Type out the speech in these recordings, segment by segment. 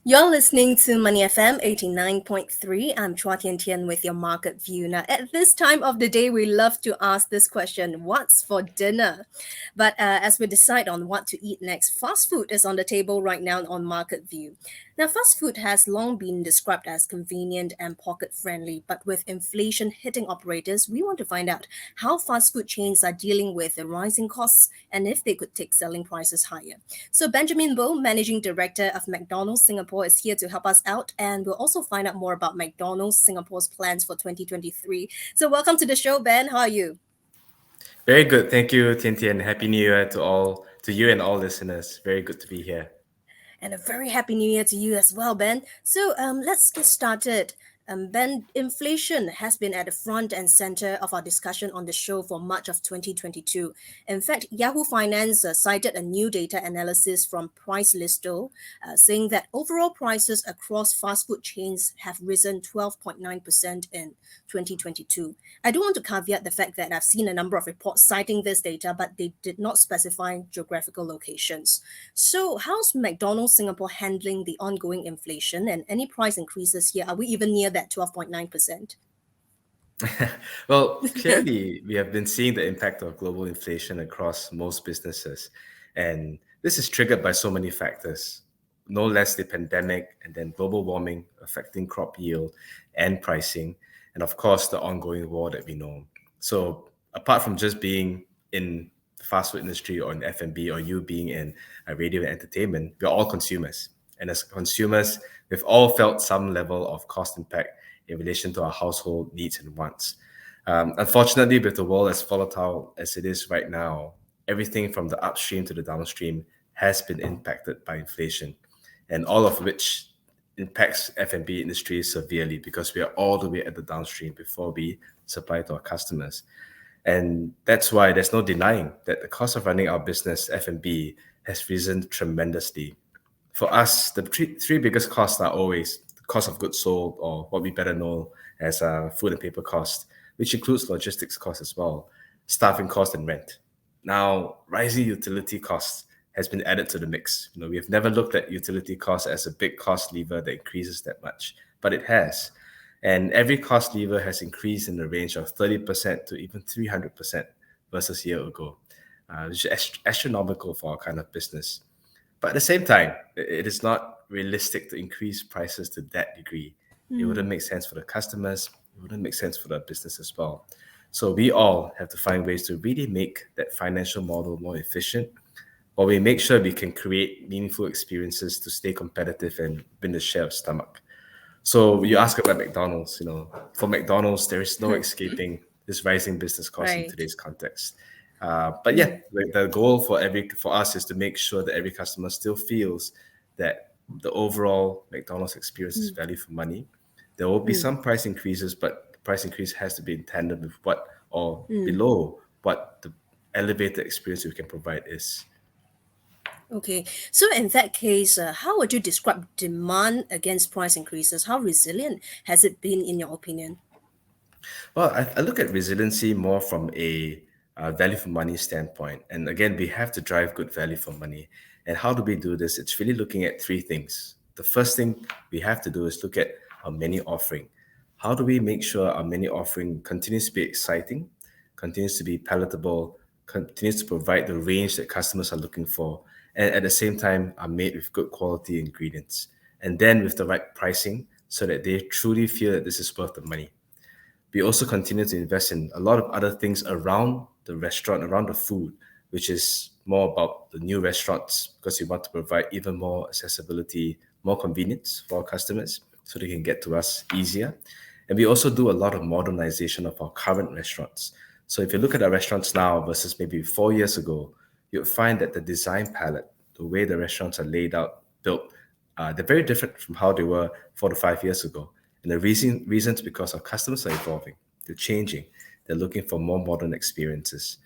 You're listening to Money FM 89.3. I'm Chua Tian Tian with your market view. Now, at this time of the day, we love to ask this question: what's for dinner? But as we decide on what to eat next, fast food is on the table right now on Market View. Now, fast food has long been described as convenient and pocket friendly, but with inflation hitting operators, we want to find out how fast food chains are dealing with the rising costs and if they could take selling prices higher. So, Benjamin Boh, Managing Director of McDonald's Singapore, is here to help us out, and we'll also find out more about McDonald's Singapore's plans for 2023. So, welcome to the show, Ben. How are you? Very good. Thank you, Tinti, and Happy New Year to you and all listeners. Very good to be here. And a very happy new year to you as well, Ben. So let's get started. Ben, inflation has been at the front and center of our discussion on the show for much of 2022. In fact, Yahoo Finance cited a new data analysis from Price Listo, saying that overall prices across fast food chains have risen 12.9% in 2022. I do want to caveat the fact that I've seen a number of reports citing this data, but they did not specify geographical locations. So, how's McDonald's Singapore handling the ongoing inflation and any price increases here? Are we even near that 12.9%? Well, clearly, we have been seeing the impact of global inflation across most businesses. And this is triggered by so many factors, no less the pandemic and then global warming affecting crop yield and pricing, and of course, the ongoing war that we know. So, apart from just being in the fast food industry or in F&B or you being in radio and entertainment, we're all consumers. And as consumers, we've all felt some level of cost impact in relation to our household needs and wants. Unfortunately, with the world as volatile as it is right now, everything from the upstream to the downstream has been impacted by inflation, and all of which impacts F&B industry severely because we are all the way at the downstream before we supply to our customers. And that's why there's no denying that the cost of running our business, F&B, has risen tremendously. For us, the three biggest costs are always the cost of goods sold, or what we better know as food and paper cost, which includes logistics costs as well, staffing cost and rent. Now, rising utility costs has been added to the mix. We have never looked at utility costs as a big cost lever that increases that much, but it has. And every cost lever has increased in the range of 30% to even 300% versus a year ago, which is astronomical for our kind of business. But at the same time, it is not realistic to increase prices to that degree. It wouldn't make sense for the customers. It wouldn't make sense for the business as well. So we all have to find ways to really make that financial model more efficient, while we make sure we can create meaningful experiences to stay competitive and win the share of stomach. So you ask about McDonald's, for McDonald's, there is no escaping this rising business cost in Right. today's context. But yeah, like the goal for us is to make sure that every customer still feels that the overall McDonald's experience is value for money. There will be some price increases, but the price increase has to be in tandem with what or below what the elevated experience we can provide is. Okay. So, in that case, how would you describe demand against price increases? How resilient has it been, in your opinion? Well, I look at resiliency more from a value for money standpoint. And again, we have to drive good value for money. And how do we do this? It's really looking at three things. The first thing we have to do is look at our menu offering. How do we make sure our menu offering continues to be exciting, continues to be palatable, continues to provide the range that customers are looking for, and at the same time are made with good quality ingredients, and then with the right pricing so that they truly feel that this is worth the money. We also continue to invest in a lot of other things around the restaurant, around the food, which is more about the new restaurants because we want to provide even more accessibility, more convenience for our customers so they can get to us easier. And we also do a lot of modernization of our current restaurants. So if you look at our restaurants now versus maybe 4 years ago, you'll find that the design palette, the way the restaurants are laid out, built, they're very different from how they were 4 to 5 years ago. And the reason's because our customers are evolving, they're changing, they're looking for more modern experiences.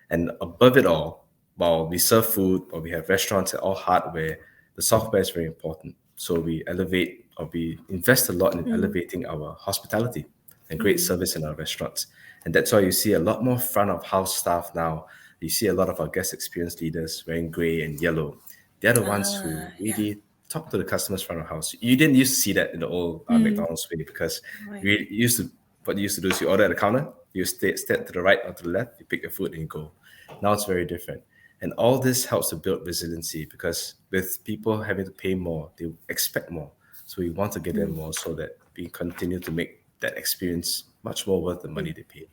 And above it all, while we serve food or we have restaurants and all hardware, the software is very important. So we elevate or we invest a lot in elevating our hospitality and great service in our restaurants. And that's why you see a lot more front of house staff now. You see a lot of our guest experience leaders wearing gray and yellow. They're the ones who Yeah. really talk to the customers front of house. You didn't used to see that in the old McDonald's way, because Right. we used to, what you used to do is you order at the counter, you step to the right or to the left, you pick your food and you go. Now it's very different. And all this helps to build resiliency, because with people having to pay more, they expect more. So we want to get them more so that we continue to make that experience much more worth the money they pay.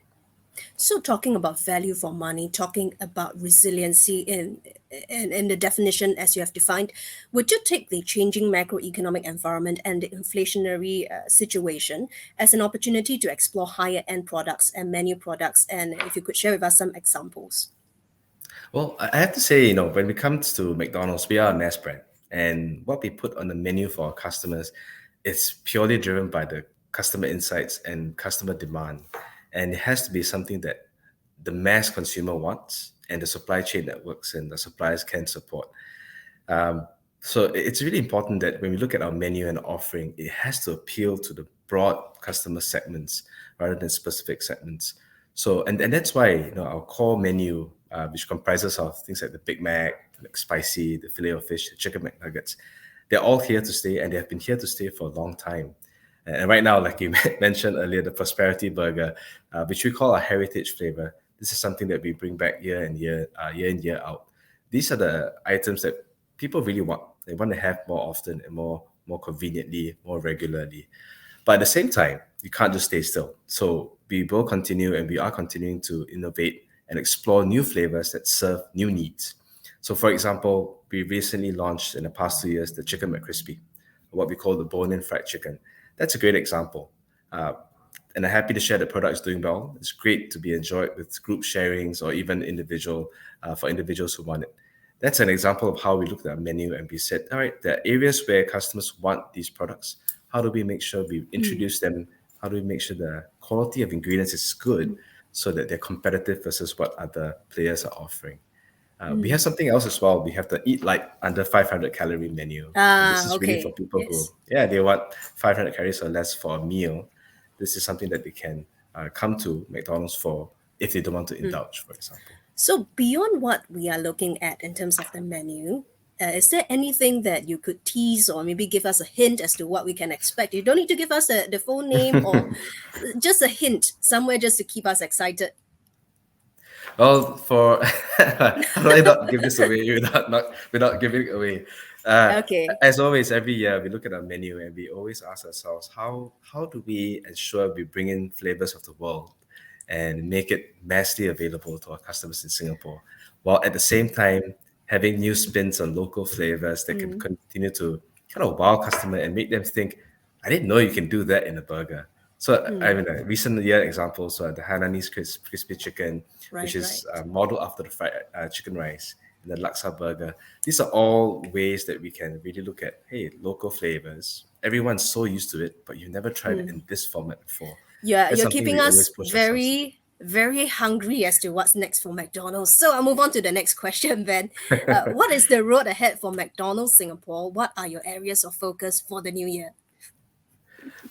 So, talking about value for money, talking about resiliency in the definition as you have defined, would you take the changing macroeconomic environment and the inflationary situation as an opportunity to explore higher end products and menu products? And if you could share with us some examples. Well, I have to say, when it comes to McDonald's, we are a mass brand. And what we put on the menu for our customers, it's purely driven by the customer insights and customer demand. And it has to be something that the mass consumer wants and the supply chain networks and the suppliers can support. Um, so it's really important that when we look at our menu and offering, it has to appeal to the broad customer segments rather than specific segments. So, and that's why, our core menu, which comprises of things like the Big Mac, like spicy, the filet of fish, the chicken McNuggets, they're all here to stay, and they have been here to stay for a long time. And right now, like you mentioned earlier, the Prosperity Burger, which we call a heritage flavor, this is something that we bring back year in, year out. These are the items that people really want. They want to have more often and more conveniently, more regularly. But at the same time, you can't just stay still. So we will continue, and we are continuing to innovate and explore new flavors that serve new needs. So, for example, we recently launched in the past 2 years the Chicken McCrispy, what we call the bone-in fried chicken. That's a great example. Uh, and I'm happy to share the product is doing well. It's great to be enjoyed with group sharings or even for individuals who want it. That's an example of how we looked at our menu and we said, all right, there are areas where customers want these products. How do we make sure we introduce them? How do we make sure the quality of ingredients is good so that they're competitive versus what other players are offering? We have something else as well. We have the Eat Light under 500 calorie menu. And this Ah, is really for okay. people who, Yes. yeah, they want 500 calories or less for a meal. This is something that they can come to McDonald's for if they don't want to indulge, for example. So, beyond what we are looking at in terms of the menu, is there anything that you could tease or maybe give us a hint as to what we can expect? You don't need to give us the full name, or just a hint somewhere just to keep us excited. Well, for how do I not give this away without giving it away? Uh, Okay. as always, every year we look at our menu and we always ask ourselves how do we ensure we bring in flavors of the world and make it massively available to our customers in Singapore, while at the same time having new spins on local flavors that can continue to kind of wow customer and make them think, I didn't know you can do that in a burger. So I mean, a recent year examples are the Hainanese crispy chicken, which Right, is right. modeled after the fried chicken rice, and the laksa burger. These are all ways that we can really look at, hey, local flavors. Everyone's so used to it, but you never tried it in this format before. That's You're something keeping we always us push ourselves. very, very hungry as to what's next for McDonald's. So I'll move on to the next question then. What is the road ahead for McDonald's Singapore? What are your areas of focus for the new year?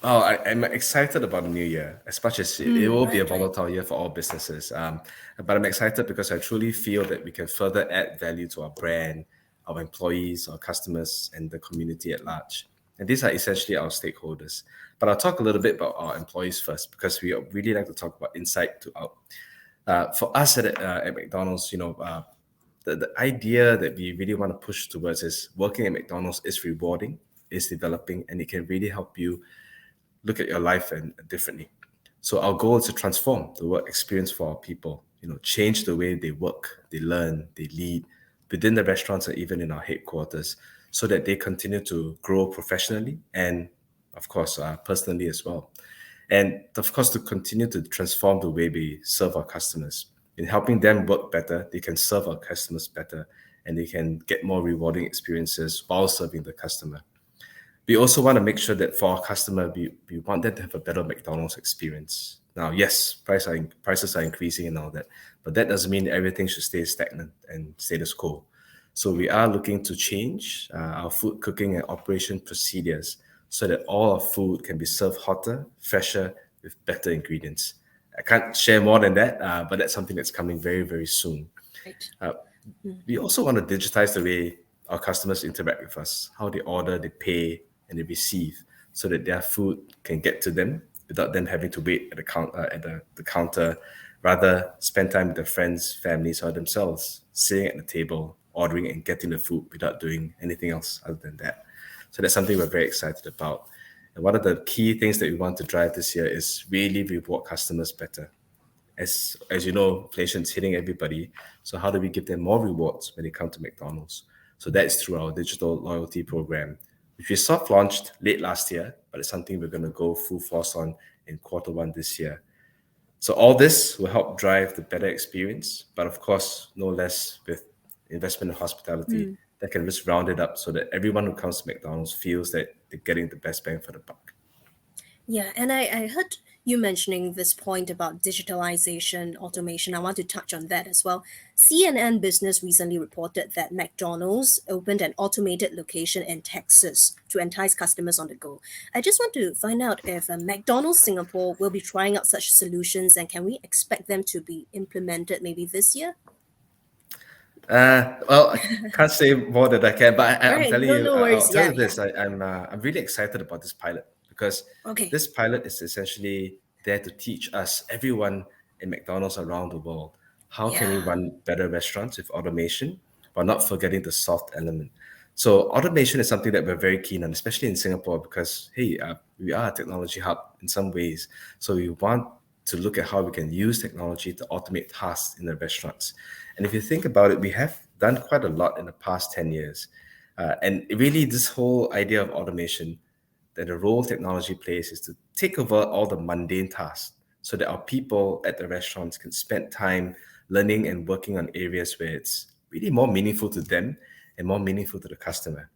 Oh, I'm excited about the new year, as much as it will be a Right, right. volatile year for all businesses. But I'm excited because I truly feel that we can further add value to our brand, our employees, our customers, and the community at large. And these are essentially our stakeholders. But I'll talk a little bit about our employees first, because we really like to talk about insight to out. For us at McDonald's, the idea that we really want to push towards is working at McDonald's is rewarding, is developing, and it can really help you look at your life and differently. So our goal is to transform the work experience for our people, change the way they work, they learn, they lead within the restaurants and even in our headquarters, so that they continue to grow professionally and, of course, personally as well. And of course, to continue to transform the way we serve our customers. In helping them work better, they can serve our customers better, and they can get more rewarding experiences while serving the customer. We also want to make sure that for our customer, we want them to have a better McDonald's experience. Now, yes, prices are increasing and all that, but that doesn't mean everything should stay stagnant and status quo. So we are looking to change our food cooking and operation procedures so that all our food can be served hotter, fresher, with better ingredients. I can't share more than that, but that's something that's coming very, very soon. Right. Uh, we also want to digitize the way our customers interact with us, how they order, they pay, and they receive, so that their food can get to them without them having to wait at the counter. Rather, spend time with their friends, families, or themselves, sitting at the table, ordering and getting the food without doing anything else other than that. So that's something we're very excited about. And one of the key things that we want to drive this year is really reward customers better. As you know, inflation's hitting everybody. So how do we give them more rewards when they come to McDonald's? So that's through our digital loyalty program, which we soft launched late last year, but it's something we're going to go full force on in quarter 1 this year. So all this will help drive the better experience, but of course, no less with investment in hospitality that can just round it up so that everyone who comes to McDonald's feels that they're getting the best bang for the buck. Yeah, and I heard you mentioning this point about digitalization, automation. I want to touch on that as well. CNN Business recently reported that McDonald's opened an automated location in Texas to entice customers on the go. I just want to find out if McDonald's Singapore will be trying out such solutions, and can we expect them to be implemented maybe this year? Well, I can't say more than I can, but All I'm right, telling no, you, no I'll worries. tell Yeah, you yeah. this. I'm really excited about this pilot because Okay. this pilot is essentially there to teach us, everyone in McDonald's around the world, how can we Yeah. run better restaurants with automation while not forgetting the soft element. So automation is something that we're very keen on, especially in Singapore, because hey, we are a technology hub in some ways. So we want to look at how we can use technology to automate tasks in the restaurants. And if you think about it, we have done quite a lot in the past 10 years. And really, this whole idea of automation, that the role technology plays is to take over all the mundane tasks so that our people at the restaurants can spend time learning and working on areas where it's really more meaningful to them and more meaningful to the customer.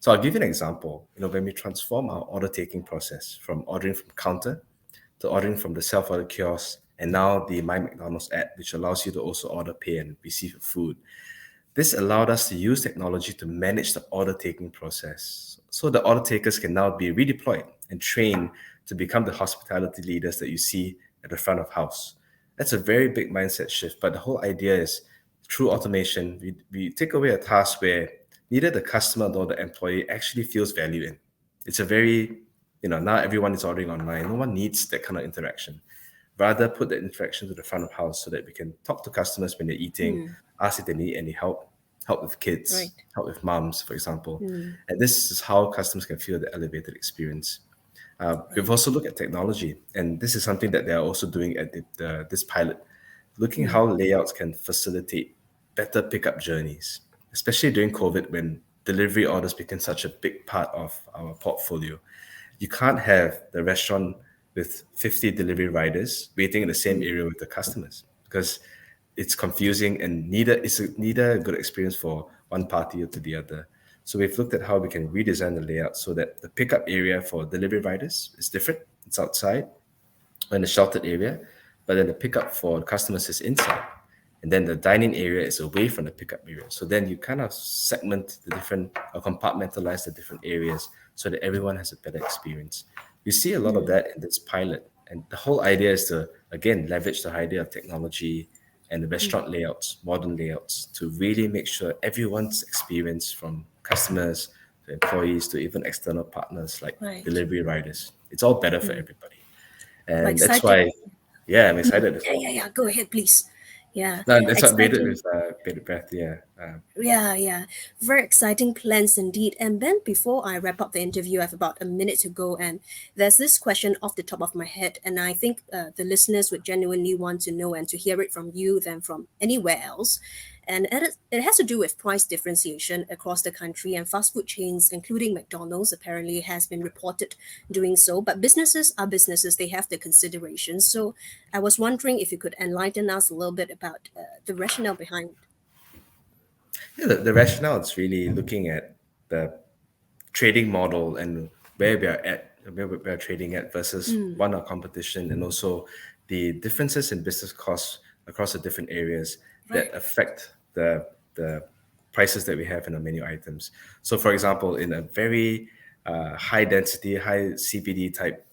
So I'll give you an example. When we transform our order taking process from ordering from counter to ordering from the self-order kiosk, and now the My McDonald's app, which allows you to also order, pay, and receive your food. This allowed us to use technology to manage the order taking process. So the order takers can now be redeployed and trained to become the hospitality leaders that you see at the front of house. That's a very big mindset shift. But the whole idea is through automation, we take away a task where neither the customer nor the employee actually feels value in. It's a very, now everyone is ordering online. No one needs that kind of interaction. Rather, put the interaction to the front of house so that we can talk to customers when they're eating, ask if they need any help with kids, Right. help with moms, for example. And this is how customers can feel the elevated experience. We've Right. also looked at technology, and this is something that they're also doing at this pilot, looking how layouts can facilitate better pickup journeys, especially during COVID when delivery orders became such a big part of our portfolio. You can't have the restaurant with 50 delivery riders waiting in the same area with the customers because it's confusing and neither a good experience for one party or to the other. So we've looked at how we can redesign the layout so that the pickup area for delivery riders is different. It's outside in the sheltered area, but then the pickup for customers is inside. And then the dining area is away from the pickup area. So then you kind of segment the different or compartmentalize the different areas so that everyone has a better experience. You see a lot of that in this pilot. And the whole idea is to, again, leverage the idea of technology and the restaurant layouts, modern layouts, to really make sure everyone's experience from customers to employees to even external partners like Right. delivery riders, it's all better for everybody. Well, And that's exciting. why, yeah, I'm excited as Yeah, well. yeah, yeah. Go ahead, please. Yeah, No, that's what made it exciting. with bated breath. Yeah. Yeah, yeah. Very exciting plans indeed. And then before I wrap up the interview, I have about a minute to go. And there's this question off the top of my head. And I think the listeners would genuinely want to know and to hear it from you than from anywhere else. And it has to do with price differentiation across the country. And fast food chains, including McDonald's, apparently has been reported doing so. But businesses are businesses, they have their considerations. So I was wondering if you could enlighten us a little bit about the rationale behind. Yeah, the rationale is really looking at the trading model and where we're trading at versus one our competition, and also the differences in business costs across the different areas that Right. affect the prices that we have in our menu items. So, for example, in a very high density, high CBD type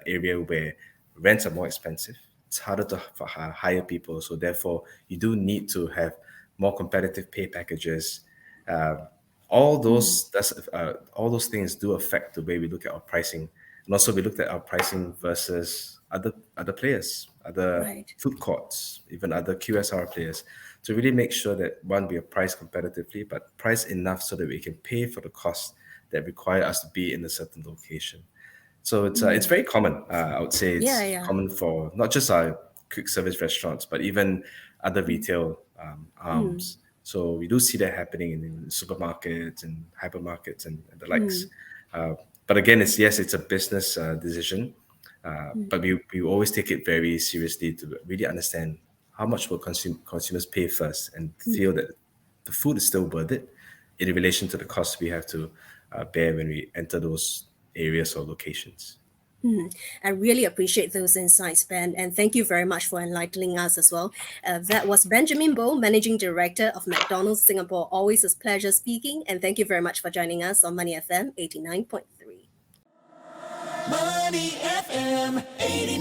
area where rents are more expensive, it's harder to hire people. So, therefore, you do need to have more competitive pay packages, uh, All those things do affect the way we look at our pricing, and also we looked at our pricing versus other players, other Right. food courts, even other QSR players, to really make sure that one, we are priced competitively, but priced enough so that we can pay for the costs that require us to be in a certain location. So it's very common. I would say Yeah, it's yeah. common for not just our quick service restaurants, but even other retail arms. So we do see that happening in supermarkets and hypermarkets and the likes. Uh, but again, it's a business decision, but we always take it very seriously to really understand how much will consumers pay first and feel that the food is still worth it in relation to the cost we have to bear when we enter those areas or locations. I really appreciate those insights, Ben, and thank you very much for enlightening us as well. That was Benjamin Boh, Managing Director of McDonald's Singapore. Always a pleasure speaking, and thank you very much for joining us on Money FM 89.3. Money FM 89.3.